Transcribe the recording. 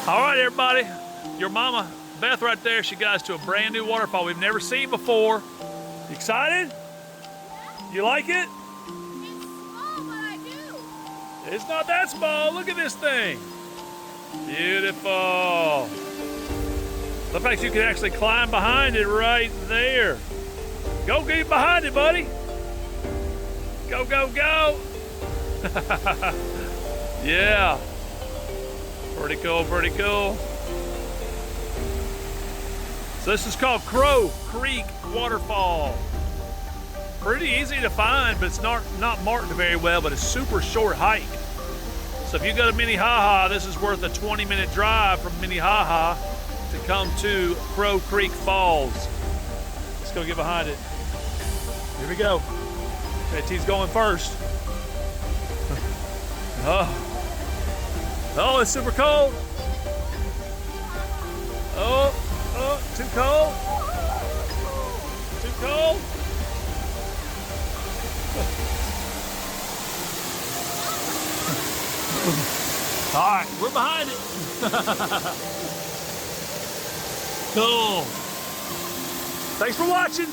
All right, everybody. Your mama, Beth, right there, she got us to a brand new waterfall we've never seen before. You excited? You like it? It's small, but I do. It's not that small. Look at this thing. Beautiful. Looks like you can actually climb behind it right there. Go get behind it, buddy. Go, go, go. Yeah. Pretty cool, pretty cool. So this is called Crow Creek Waterfall. Pretty easy to find, but it's not marked very well, but it's super short hike. So if you go to Minnehaha, this is worth a 20-minute drive from Minnehaha to come to Crow Creek Falls. Let's go get behind it. Here we go. JT's going first. Oh, it's super cold. Oh, too cold. Too cold. All right, we're behind it. Cool. Thanks for watching.